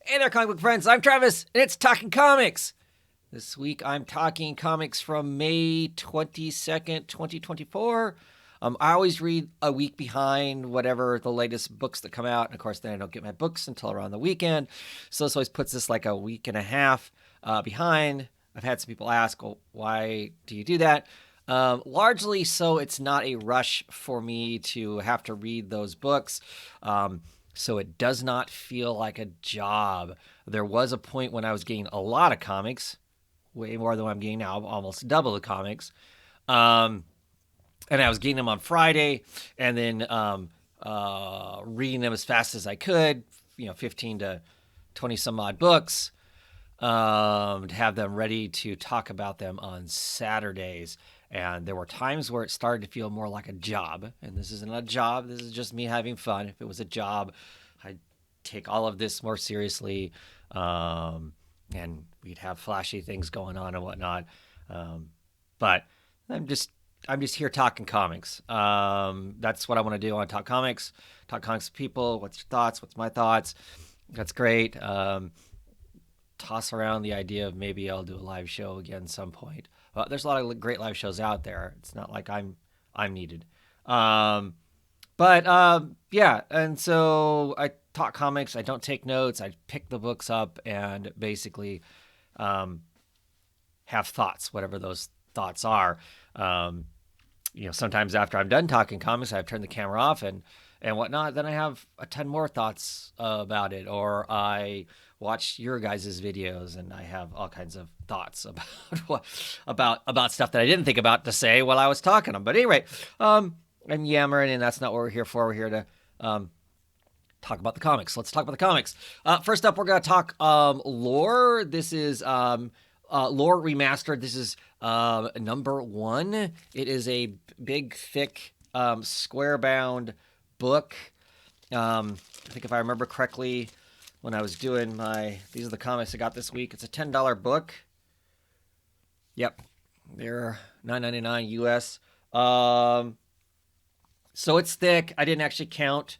Hey there, comic book friends. I'm Travis, and it's Talking Comics. This week, I'm talking comics from May 22nd, 2024. I always read a week behind whatever the latest books that come out. And of course, then I don't get my books until around the weekend. So this always puts us like a week and a half behind. I've had some people ask, well, why do you do that? Largely so it's not a rush for me to have to read those books. So it does not feel like a job. There was a point when I was getting a lot of comics, way more than I'm getting now, almost double the comics. And I was getting them on Friday and then reading them as fast as I could, 15 to 20 some odd books, to have them ready to talk about them on Saturdays. And there were times where it started to feel more like a job. And this isn't a job. This is just me having fun. If it was a job, I'd take all of this more seriously. And we'd have flashy things going on and whatnot. But I'm just here talking comics. That's what I want to do. I want to talk comics with people. What's your thoughts? What's my thoughts? That's great. Toss around the idea of maybe I'll do a live show again some point. There's a lot of great live shows out there. It's not like I'm needed. Yeah, and so I talk comics. I don't take notes. I pick the books up and basically have thoughts, whatever those thoughts are. Sometimes after I'm done talking comics, I've turned the camera off and whatnot. Then I have a ton more thoughts about it, or I watch your guys' videos and I have all kinds of thoughts about stuff that I didn't think about to say while I was talking them. But anyway, I'm yammering, and that's not what we're here for. We're here to talk about the comics. Let's talk about the comics. First up, we're going to talk lore. This is lore remastered. This is number 1. It is a big, thick, square-bound book. I think if I remember correctly, when I was doing these are the comics I got this week. It's a $10 book. Yep, they're $9.99 US. So it's thick. I didn't actually count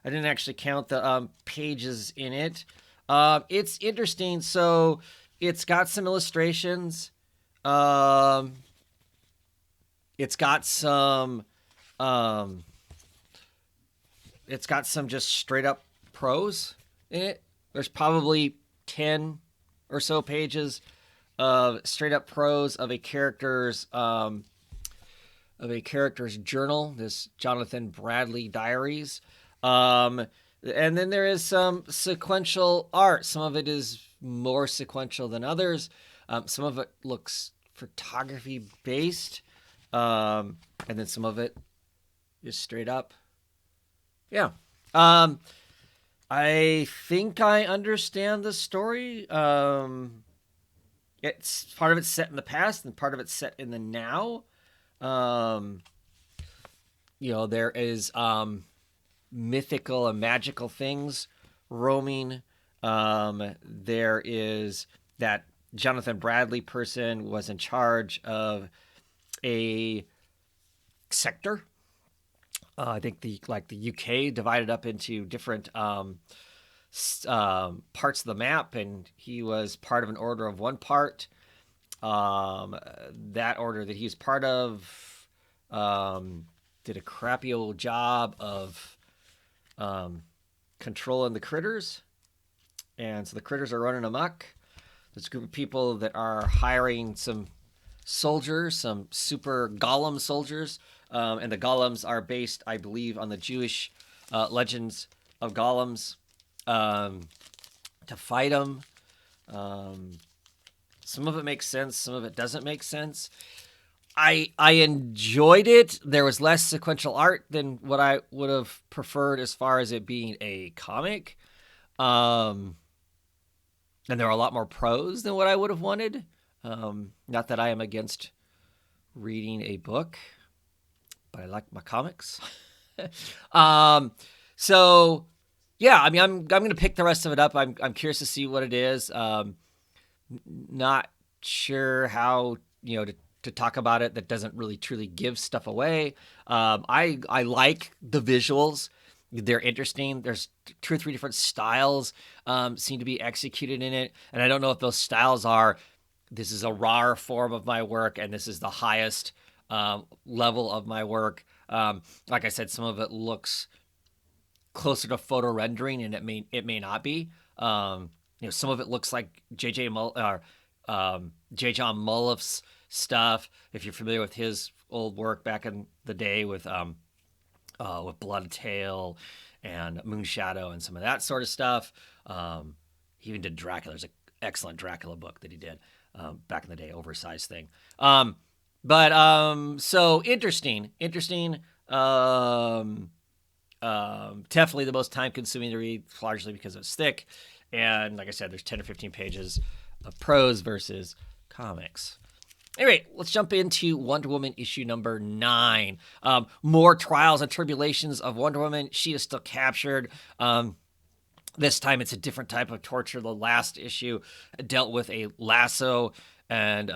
the pages in it. It's interesting. So it's got some illustrations. It's got some just straight up prose in it. There's probably 10 or so pages of straight up prose of a character's journal, this Jonathan Bradley diaries. And then there is some sequential art. Some of it is more sequential than others. Some of it looks photography based. And then some of it is straight up. Yeah. I think I understand the story. It's part of it's set in the past and part of it's set in the now. There is mythical and magical things roaming. There is that Jonathan Bradley person was in charge of a sector. I think the UK divided up into different parts of the map, and he was part of an order of one part. That order that he was part of did a crappy old job of controlling the critters, and so the critters are running amok. There's a group of people that are hiring some soldiers, some super golem soldiers. And the golems are based, I believe, on the Jewish legends of golems, to fight them. Some of it makes sense. Some of it doesn't make sense. I enjoyed it. There was less sequential art than what I would have preferred as far as it being a comic. And there were a lot more prose than what I would have wanted. Not that I am against reading a book, but I like my comics. So yeah, I mean, I'm going to pick the rest of it up. I'm curious to see what it is. Not sure how, to talk about it that doesn't really truly give stuff away. I like the visuals. they're interesting. There's 2 or 3 different styles seem to be executed in it, and I don't know if those styles are, this is a rawer form of my work and this is the highest level of my work. Like I said, some of it looks closer to photo rendering, and it may not be. Some of it looks like J. John Mulliff's stuff. If you're familiar with his old work back in the day with Blood Tale and Moonshadow and some of that sort of stuff. He even did Dracula. There's an excellent Dracula book that he did back in the day, oversized thing. So interesting. Definitely the most time consuming to read, largely because it's thick. And like I said, there's 10 or 15 pages of prose versus comics. Anyway, let's jump into Wonder Woman issue number 9. More trials and tribulations of Wonder Woman. She is still captured. This time it's a different type of torture. The last issue dealt with a lasso and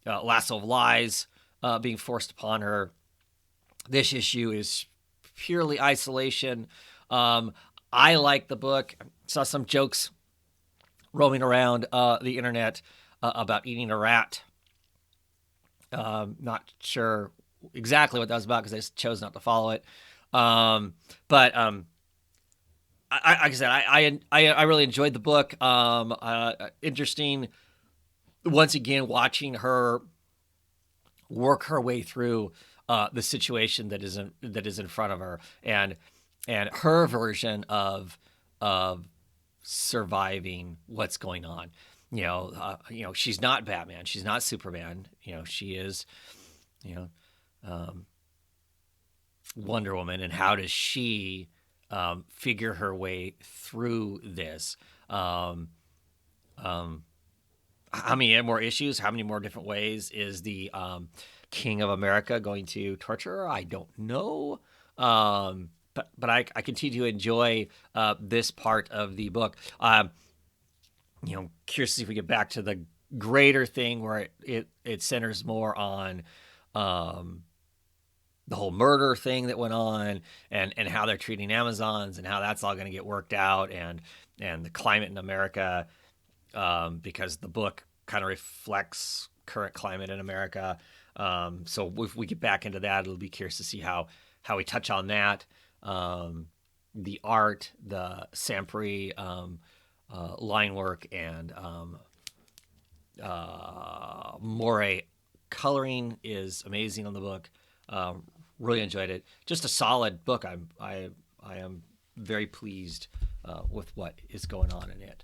lasso of lies being forced upon her. This issue is purely isolation. I like the book. I saw some jokes roaming around the internet about eating a rat. Not sure exactly what that was about because I just chose not to follow it. Like I said, I really enjoyed the book. Interesting, once again, watching her work her way through the situation that is in front of her, and her version of surviving what's going on. She's not Batman. She's not Superman. She is, Wonder Woman. And how does she figure her way through this? How many more issues? How many more different ways is the King of America going to torture her? I don't know. But I continue to enjoy this part of the book. Curious to see if we get back to the greater thing where it centers more on the whole murder thing that went on and how they're treating Amazons and how that's all going to get worked out and the climate in America, because the book kind of reflects current climate in America. So if we get back into that, it'll be curious to see how we touch on that. The art, the Sampri line work, and Moray coloring is amazing on the book. Really enjoyed it. Just a solid book. I am very pleased with what is going on in it.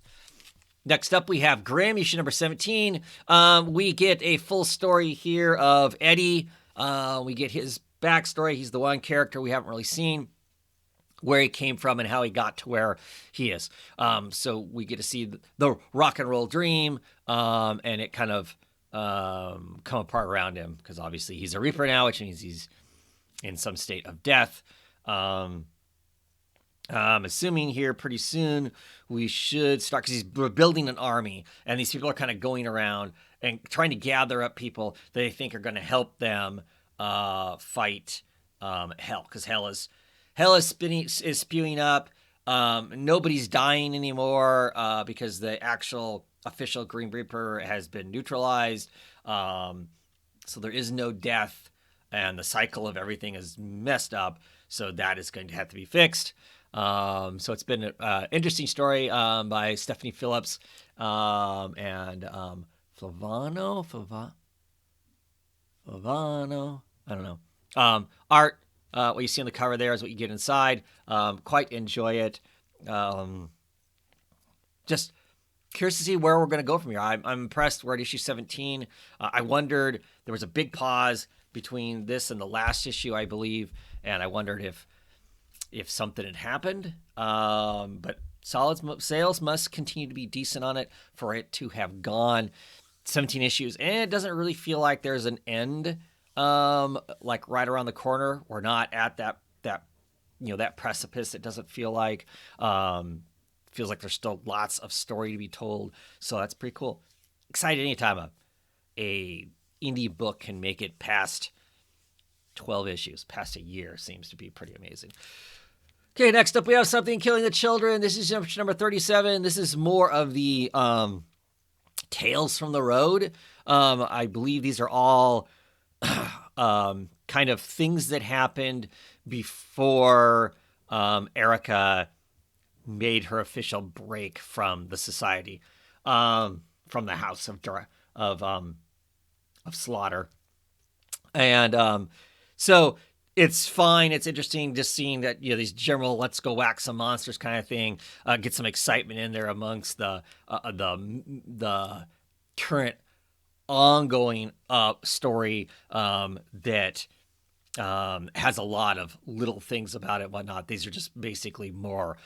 Next up, we have Grimm, issue number 17. We get a full story here of Eddie. We get his backstory. He's the one character we haven't really seen, where he came from and how he got to where he is. So we get to see the rock and roll dream, and it kind of come apart around him, because obviously he's a Reaper now, which means he's in some state of death. I'm assuming here pretty soon we should start, because he's building an army, and these people are kind of going around and trying to gather up people that they think are going to help them fight hell, because hell is spewing up. Nobody's dying anymore because the actual official Green Reaper has been neutralized. So there is no death, and the cycle of everything is messed up. So that is going to have to be fixed. So it's been an interesting story by Stephanie Phillips and Flavano. I don't know. Art. What you see on the cover there is what you get inside. Quite enjoy it. Just curious to see where we're going to go from here. I'm impressed. We're at issue 17. I wondered, there was a big pause between this and the last issue, I believe, and I wondered if something had happened. But solid sales must continue to be decent on it for it to have gone 17 issues, and it doesn't really feel like there's an end. Like right around the corner. We're not at that precipice. It doesn't feel like. Feels like there's still lots of story to be told. So that's pretty cool. Excited anytime a indie book can make it past 12 issues, past a year, seems to be pretty amazing. Okay, next up we have Something Killing the Children. This is number 37. This is more of the Tales from the Road. I believe these are all kind of things that happened before Erica made her official break from the society, from the House of Slaughter, and so it's fine. It's interesting just seeing that these general "let's go whack some monsters" kind of thing, get some excitement in there amongst the current ongoing story that has a lot of little things about it and whatnot. These are just basically more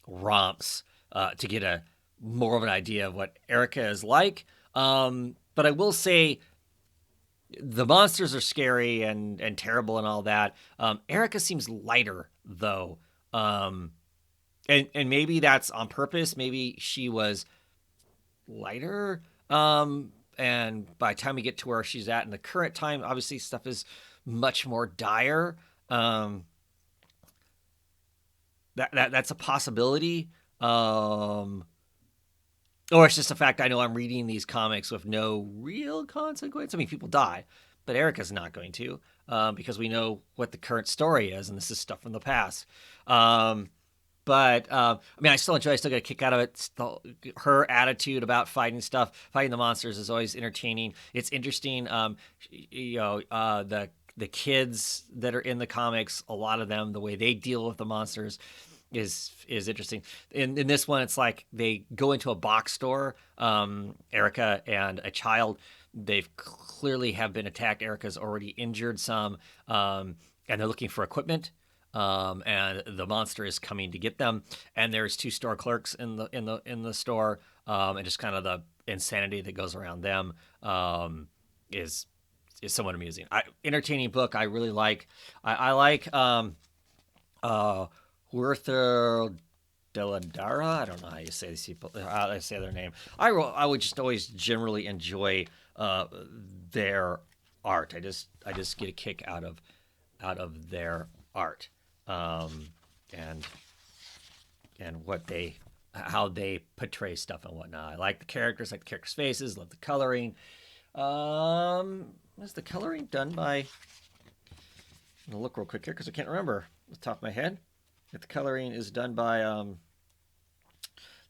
romps to get a more of an idea of what Erica is like. But I will say the monsters are scary and terrible and all that. Erica seems lighter though. And maybe that's on purpose. Maybe she was lighter. And by the time we get to where she's at in the current time, obviously stuff is much more dire. That's a possibility. Or it's just a fact I know I'm reading these comics with no real consequence. I mean, people die, but Erica's not going to, because we know what the current story is, and this is stuff from the past. But I mean, I still get a kick out of it. Her attitude about fighting the monsters is always entertaining. It's interesting. The kids that are in the comics, a lot of them, the way they deal with the monsters is interesting. In this one, it's like they go into a box store, Erica and a child. They've clearly have been attacked. Erica's already injured some, and they're looking for equipment. And the monster is coming to get them. And there's two store clerks in the store, and just kind of the insanity that goes around them is somewhat amusing. Entertaining book. I really like. I like Werther Deladara. I don't know how you say these people. I say their name. I would just always generally enjoy their art. I just get a kick out of their art, and how they portray stuff and whatnot. I like the characters, like the characters' faces. Love the coloring. Is the coloring done by? I'm gonna look real quick here because I can't remember off the top of my head if the coloring is done by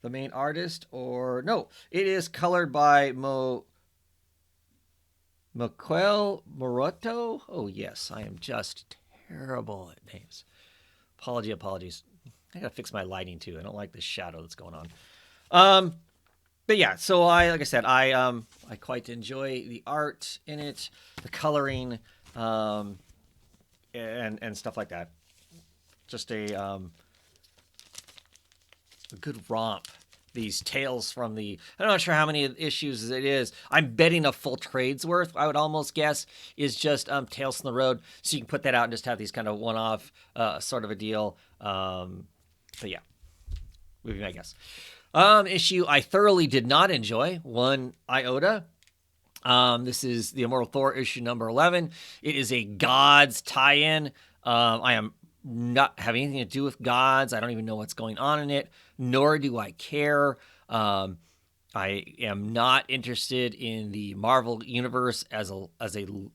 the main artist or no. It is colored by Miquel Moroto. Oh yes, I am just terrible at names. Apologies. I gotta fix my lighting too. I don't like this shadow that's going on. But yeah, so like I said, I quite enjoy the art in it, the coloring, and stuff like that. Just a good romp. These tales from I'm not sure how many issues it is. I'm betting a full trade's worth, I would almost guess, is just Tales from the Road. So you can put that out and just have these kind of one-off sort of a deal. But yeah, would be my guess. Issue I thoroughly did not enjoy, one iota. This is the Immortal Thor issue number 11. It is a Gods tie-in. I am not having anything to do with Gods. I don't even know what's going on in it, nor do I care. I am not interested in the Marvel universe as a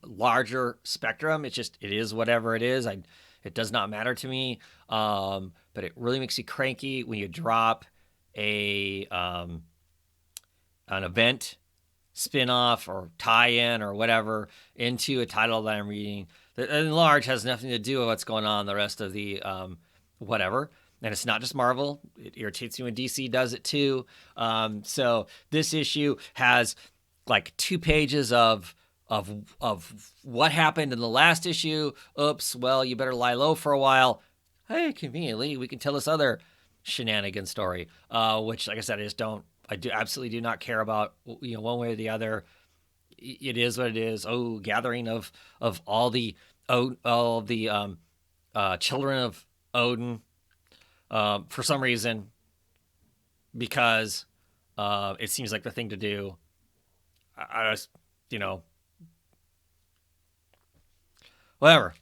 larger spectrum. It is whatever it is. It does not matter to me. But it really makes you cranky when you drop an event spin-off or tie-in or whatever into a title that I'm reading that in large has nothing to do with what's going on in the rest of the whatever. And it's not just Marvel. It irritates me when DC does it too. So this issue has like 2 pages of what happened in the last issue. Oops, well, you better lie low for a while. Hey, conveniently, we can tell this other shenanigan story, which, like I said, I absolutely do not care about, one way or the other. It is what it is. Oh, gathering of all the children of Odin, for some reason, because it seems like the thing to do. I just, whatever.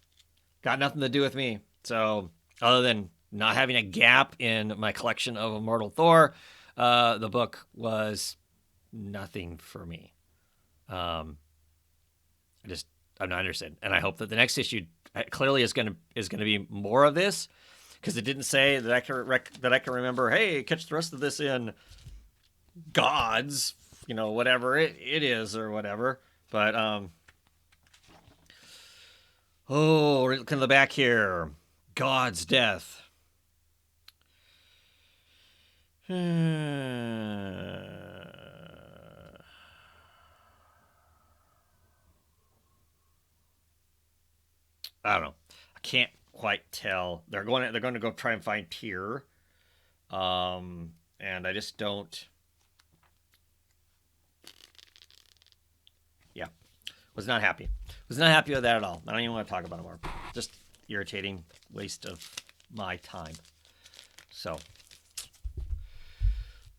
Got nothing to do with me. So other than not having a gap in my collection of Immortal Thor, the book was nothing for me. I'm not interested, and I hope that the next issue clearly is going to be more of this, because it didn't say that I can remember. Hey, catch the rest of this in Gods, whatever it is or whatever. But look in the back here, God's death. I don't know. I can't quite tell. They're going to go try and find Tyr, and I just don't. Yeah, was not happy. Was not happy with that at all. I don't even want to talk about it more. Just irritating waste of my time. So.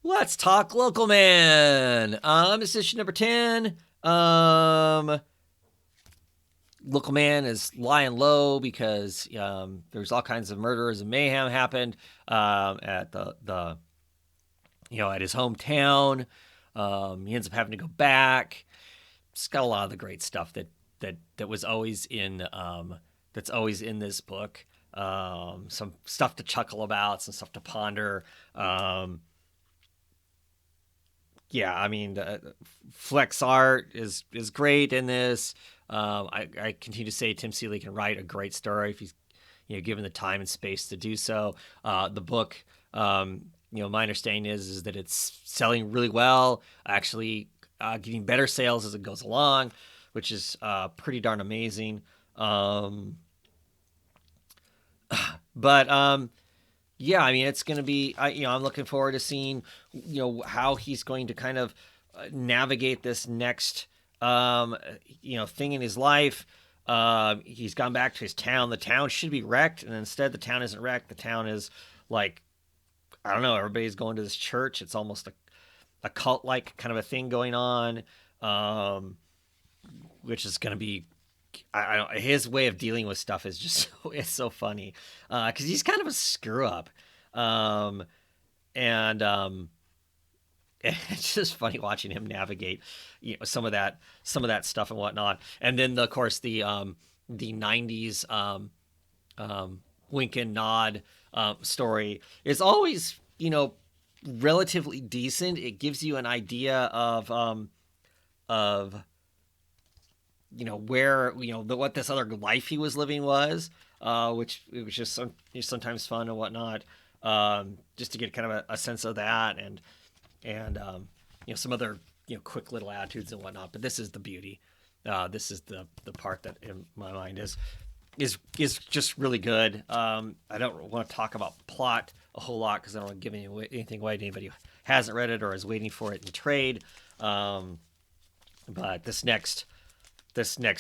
Let's talk Local Man. This is issue number 10. Local Man is lying low because there's all kinds of murders and mayhem happened at the at his hometown. He ends up having to go back. It's got a lot of the great stuff that was always in that's always in this book. Some stuff to chuckle about, some stuff to ponder. Yeah, I mean, Flex art is great in this. I continue to say Tim Seeley can write a great story if he's given the time and space to do so. The book, my understanding is that it's selling really well, actually getting better sales as it goes along, which is pretty darn amazing. But yeah, I mean, it's going to be, I'm looking forward to seeing, how he's going to kind of navigate this next, thing in his life. He's gone back to his town. The town should be wrecked, and instead the town isn't wrecked. The town is like, I don't know, everybody's going to this church. It's almost a cult-like kind of a thing going on, which is going to be, I don't. His way of dealing with stuff is just it's so funny because he's kind of a screw up, and it's just funny watching him navigate, some of that stuff and whatnot. And then of course the '90s wink and nod story is always relatively decent. It gives you an idea of where what this other life he was living was, which it was just sometimes fun and whatnot, just to get kind of a sense of that and some other quick little attitudes and whatnot. But this is the beauty. This is the part that in my mind is just really good. I don't want to talk about plot a whole lot because I don't want to give anything away to anybody who hasn't read it or is waiting for it in trade. But this next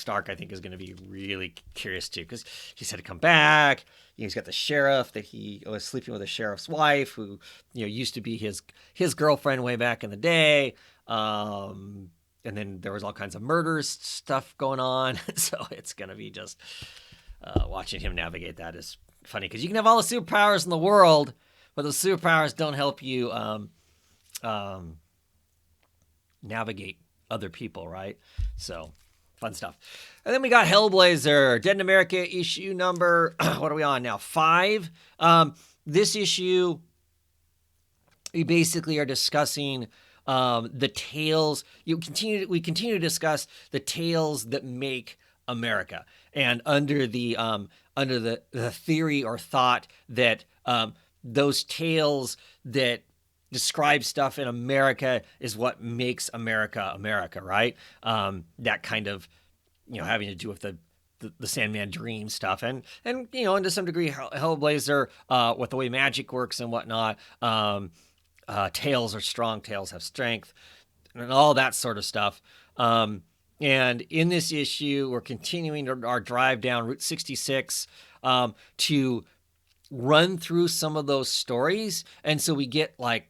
arc, I think, is going to be really curious too, because he's had to come back. He's got the sheriff that he was sleeping with, the sheriff's wife, who used to be his girlfriend way back in the day. And then there was all kinds of murders stuff going on, so it's going to be just watching him navigate that is funny, because you can have all the superpowers in the world, but those superpowers don't help you navigate other people, right? So. Fun stuff. And then we got Hellblazer, Dead in America issue number, what are we on now? 5. This issue, we basically are discussing the tales. We continue to discuss the tales that make America. And under the theory or thought that those tales that describe stuff in America is what makes America America, right? That kind of, having to do with the Sandman dream stuff, and to some degree Hellblazer, with the way magic works and whatnot. Tales are strong, tales have strength, and all that sort of stuff. And in this issue, we're continuing our drive down Route 66 to run through some of those stories, and so we get like,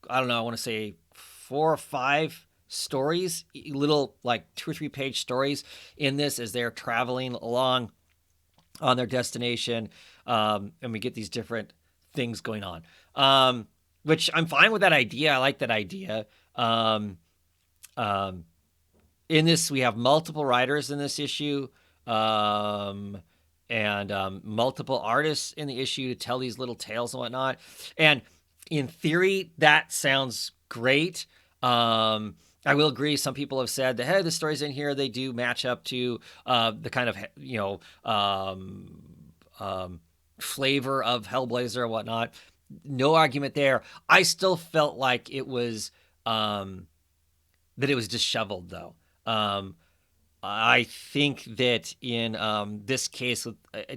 I don't know, I want to say 4 or 5 stories, little like 2 or 3 page stories in this as they're traveling along on their destination. And we get these different things going on. Which I'm fine with that idea. I like that idea. In this, we have multiple writers in this issue, and multiple artists in the issue to tell these little tales and whatnot. And in theory, that sounds great. I will agree. Some people have said that, hey, the stories in here, they do match up to the kind of, flavor of Hellblazer and whatnot. No argument there. I still felt like it was that it was disheveled, though. I think that in this case,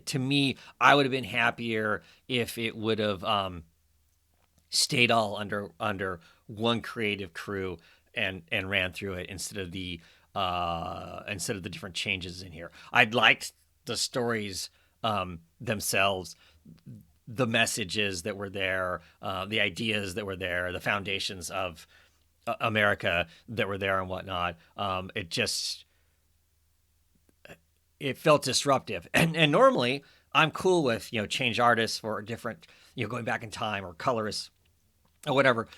to me, I would have been happier if it would have stayed all under one creative crew and ran through it instead of the different changes in here. I'd liked the stories themselves, the messages that were there, the ideas that were there, the foundations of America that were there and whatnot. It felt disruptive. And normally I'm cool with, change artists for different, going back in time, or colorists or whatever,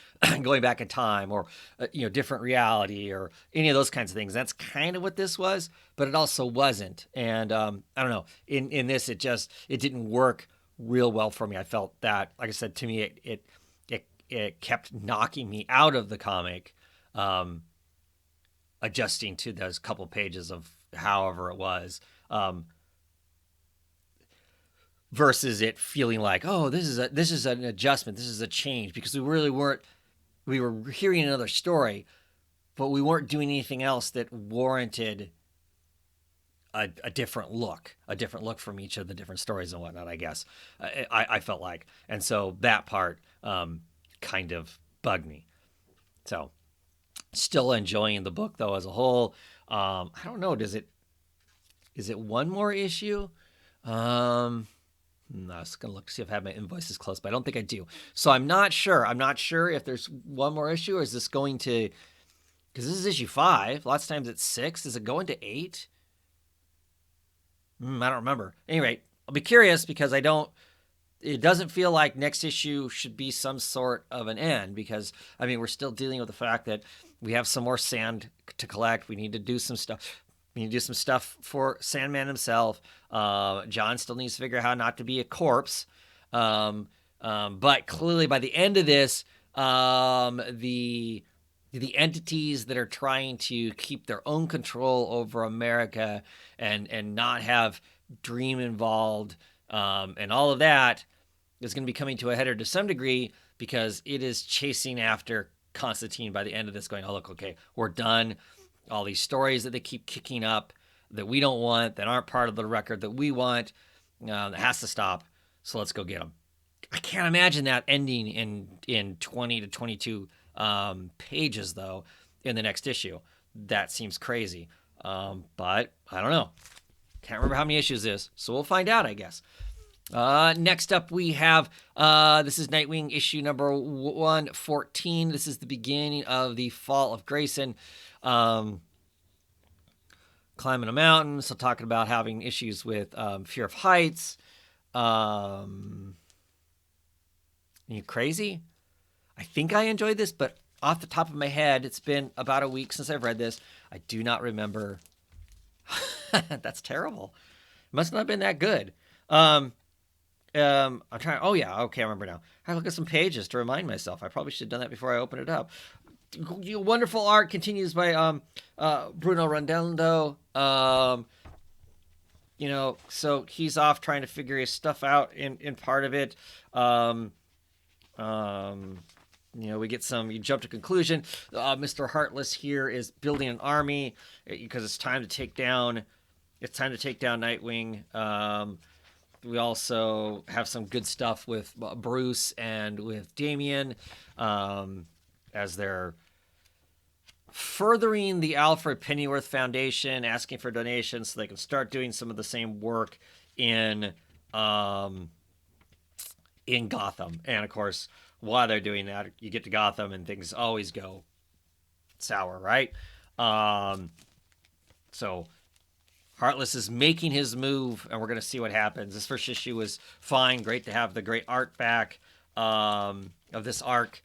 going back in time, or, different reality, or any of those kinds of things. That's kind of what this was, but it also wasn't. And I don't know, in this, it didn't work real well for me. I felt that, like I said, to me, it kept knocking me out of the comic, adjusting to those couple pages of however it was, versus it feeling like, oh, this is an adjustment, this is a change, because we were hearing another story, but we weren't doing anything else that warranted a different look from each of the different stories and whatnot, I guess. I felt like. And so that part kind of bugged me. So still enjoying the book, though, as a whole. I don't know. Is it one more issue? I was going to look to see if I have my invoices close, but I don't think I do. So I'm not sure. I'm not sure if there's one more issue, or is this going to... Because this is issue 5. Lots of times it's 6. Is it going to 8? I don't remember. Anyway, I'll be curious, because it doesn't feel like next issue should be some sort of an end, because, we're still dealing with the fact that we have some more sand to collect. We need to do some stuff. We need to do some stuff for Sandman himself. John still needs to figure out how not to be a corpse. But clearly by the end of this, the entities that are trying to keep their own control over America and not have Dream involved, and all of that is going to be coming to a header to some degree, because it is chasing after Constantine by the end of this, going, oh, look, okay, we're done. All these stories that they keep kicking up that we don't want, that aren't part of the record that we want, that has to stop. So let's go get them. I can't imagine that ending in 20 to 22 pages, though, in the next issue. That seems crazy. But I don't know. Can't remember how many issues this is, so we'll find out, I guess. Next up, we have, this is Nightwing issue number 114. This is the beginning of the Fall of Grayson. Climbing a mountain, so talking about having issues with fear of heights. Are you crazy? I think I enjoyed this, but off the top of my head, it's been about a week since I've read this. I do not remember. That's terrible. It must not have been that good. I'm trying. Oh yeah, okay, I remember now. I look at some pages to remind myself. I probably should have done that before I open it up. Wonderful art continues by Bruno Rondello. So he's off trying to figure his stuff out in part of it. We get you jump to conclusion. Mr. Heartless here is building an army because it's time to take down Nightwing. We also have some good stuff with Bruce and with Damian, as they're furthering the Alfred Pennyworth Foundation, asking for donations so they can start doing some of the same work in Gotham. And of course, while they're doing that, you get to Gotham and things always go sour, right? So Heartless is making his move, and we're going to see what happens. This first issue was fine. Great to have the great art back. of this arc.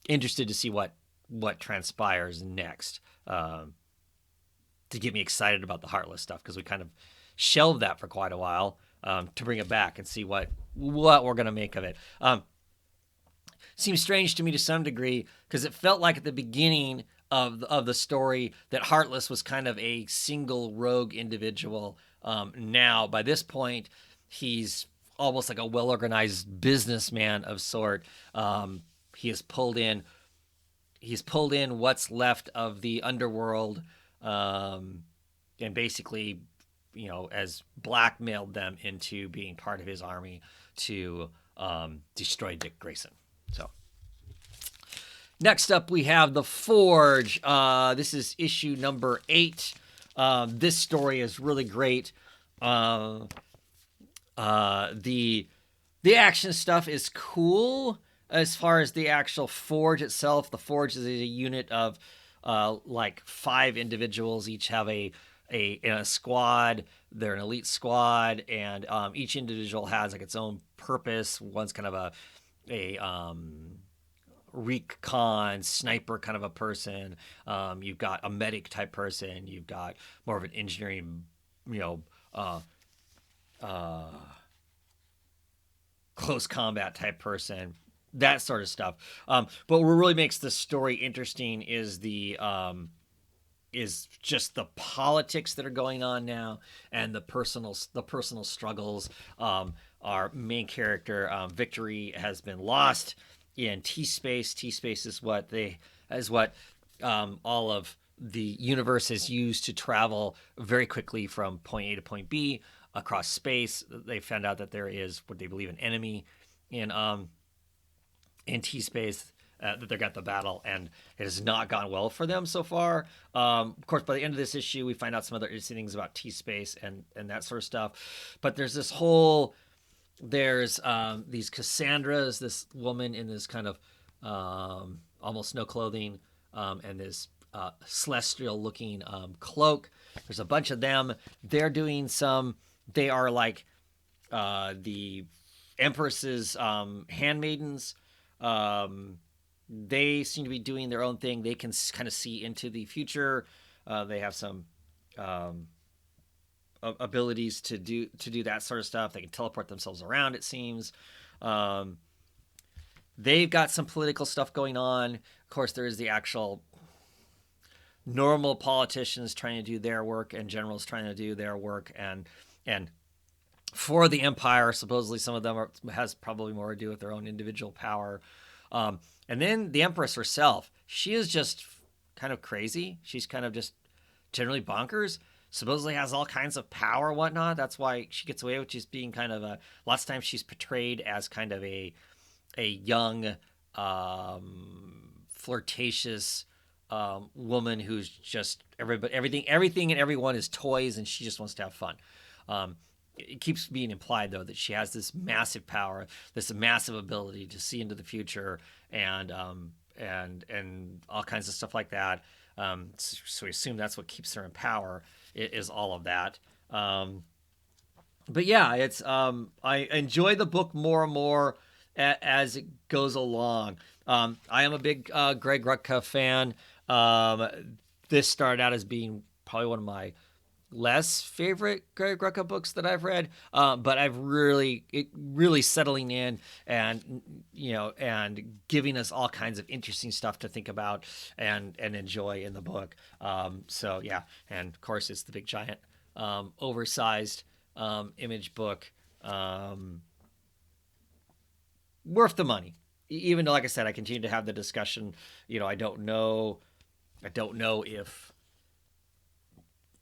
Interested to see what transpires next, to get me excited about the Heartless stuff, because we kind of shelved that for quite a while, to bring it back and see what we're going to make of it. Seems strange to me to some degree, because it felt like at the beginning of the story that Heartless was kind of a single rogue individual. Now, by this point, he's almost like a well-organized businessman of sort. He's pulled in what's left of the underworld, and basically, as blackmailed them into being part of his army to destroy Dick Grayson. So next up, we have The Forge. This is issue number 8. This story is really great. The action stuff is cool. As far as the actual Forge itself, the Forge is a unit of like 5 individuals. Each have a squad. They're an elite squad, and each individual has like its own purpose. One's kind of a recon sniper kind of a person. You've got a medic type person. You've got more of an engineering, close combat type person. That sort of stuff. But what really makes this story interesting is is just the politics that are going on now, and the personal struggles. Our main character, Victory, has been lost in T-space. T-space is what all of the universe is used to travel very quickly from point A to point B across space. They found out that there is what they believe an enemy in T-space, that they got the battle, and it has not gone well for them so far. Of course, by the end of this issue, we find out some other interesting things about T-space and that sort of stuff. But there's these Cassandras, this woman in this kind of almost no clothing, and this celestial-looking cloak. There's a bunch of them. They are like the Empress's handmaidens. They seem to be doing their own thing. They can kind of see into the future. They have some abilities to do that sort of stuff. They can teleport themselves around, it seems. They've got some political stuff going on. Of course, there is the actual normal politicians trying to do their work, and generals trying to do their work, and for the Empire. Supposedly some of them has probably more to do with their own individual power. And then the Empress herself, she is just kind of crazy. She's kind of just generally bonkers. Supposedly has all kinds of power and whatnot. That's why she gets away with just being kind of lots of times she's portrayed as kind of a young, flirtatious woman who's just everything and everyone is toys, and she just wants to have fun. It keeps being implied, though, that she has this massive power, this massive ability to see into the future, and all kinds of stuff like that. So we assume that's what keeps her in power, is all of that. But yeah, it's I enjoy the book more and more as it goes along. I am a big Greg Rucka fan. This started out as being probably one of my less favorite Greg Rucka books that I've read, but I've really settling in, and giving us all kinds of interesting stuff to think about and enjoy in the book. So yeah, and of course it's the big giant oversized Image book, worth the money. Even though, like I said, I continue to have the discussion. I don't know if,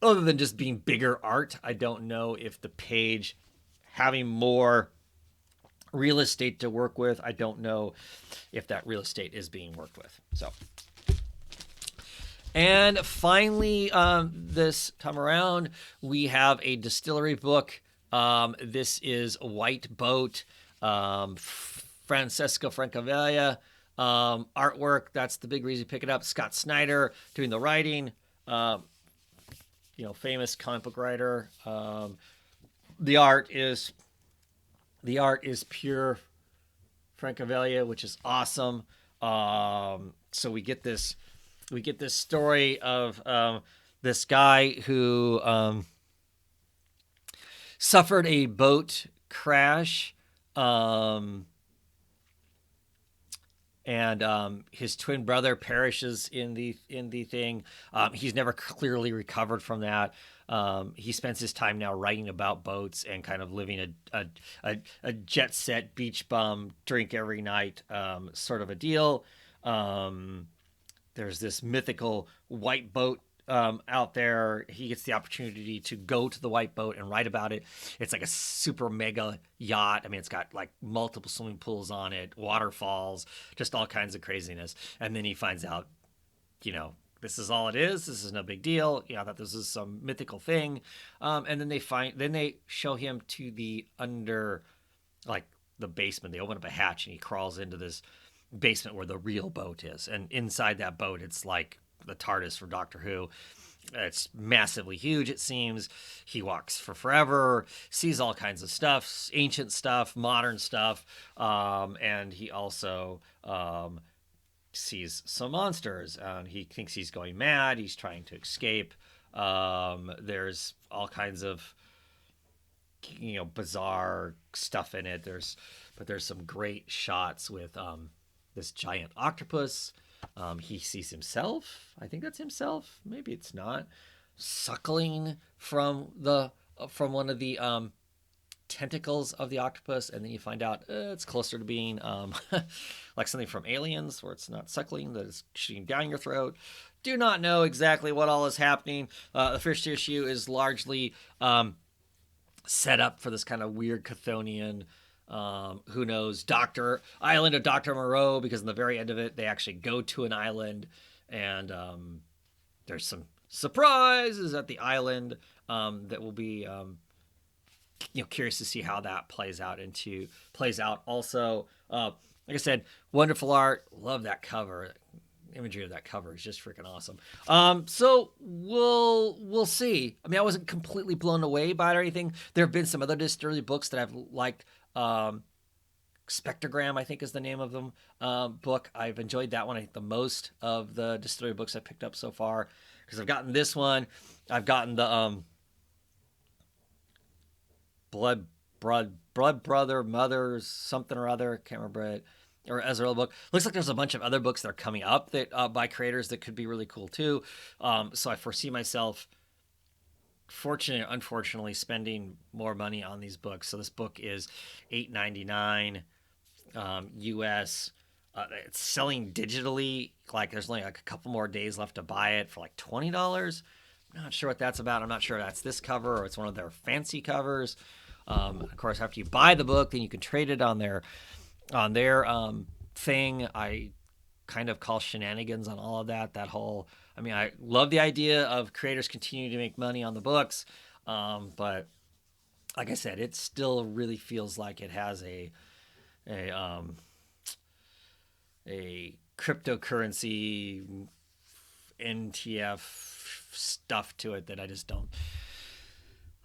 other than just being bigger art, I don't know if the page having more real estate to work with, I don't know if that real estate is being worked with. So, and finally, this time around, we have a distillery book. This is White Boat, Francesco Francavilla, artwork. That's the big reason to pick it up. Scott Snyder doing the writing. Famous comic book writer. The art is The art is pure Francavilla, which is awesome. So we get this story of this guy who suffered a boat crash, and his twin brother perishes in the thing. He's never clearly recovered from that. He spends his time now writing about boats and kind of living a jet set beach bum, drink every night sort of a deal. There's this mythical white boat out there. He gets the opportunity to go to the white boat and write about it. It's like a super mega yacht. I mean, it's got like multiple swimming pools on it, waterfalls, just all kinds of craziness. And then he finds out, this is all it is. This is no big deal. I thought this was some mythical thing. And then they show him to the like the basement. They open up a hatch and he crawls into this basement where the real boat is. And inside that boat, it's like the TARDIS from Doctor Who. It's massively huge, it seems. He walks for forever, sees all kinds of stuff, ancient stuff, modern stuff, and he also sees some monsters. He thinks he's going mad. He's trying to escape. There's all kinds of bizarre stuff in it. There's some great shots with this giant octopus. He sees himself. I think that's himself. Maybe it's not. Suckling from one of the tentacles of the octopus, and then you find out it's closer to being like something from Aliens, where it's not suckling, that it's shooting down your throat. Do not know exactly what all is happening. The first issue is largely set up for this kind of weird Chthonian, who knows, island of Dr. Moreau, because in the very end of it, they actually go to an island, and there's some surprises at the island that will be curious to see how that plays out. Also, like I said, wonderful art. Love that cover. Imagery of that cover is just freaking awesome. So we'll see. I mean, I wasn't completely blown away by it or anything. There have been some other Disability books that I've liked. Spectrogram, I think, is the name of them. Book. I've enjoyed that one, I think, the most of the Distillery books I picked up so far, because I've gotten this one. I've gotten the Blood Brother Mothers something or other. Can't remember it. Or Ezreal book. Looks like there's a bunch of other books that are coming up that by creators that could be really cool too. So I foresee myself, fortunately or unfortunately, spending more money on these books. So this book is $8.99 US. It's selling digitally. Like there's only like a couple more days left to buy it for like $20. I'm not sure what that's about. I'm not sure if that's this cover or it's one of their fancy covers. Of course, after you buy the book, then you can trade it on their thing. I kind of call shenanigans on all of that. I love the idea of creators continuing to make money on the books, but like I said, it still really feels like it has a cryptocurrency NTF stuff to it that I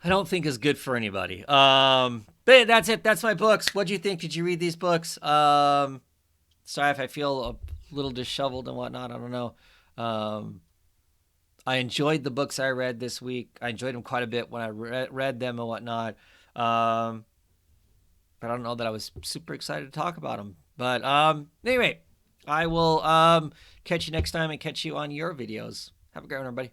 don't think is good for anybody. But that's it. That's my books. What do you think? Did you read these books? Sorry if I feel a little disheveled and whatnot. I don't know. I enjoyed the books I read this week. I enjoyed them quite a bit when I read them and whatnot. But I don't know that I was super excited to talk about them. But anyway, I will catch you next time and catch you on your videos. Have a great one, everybody.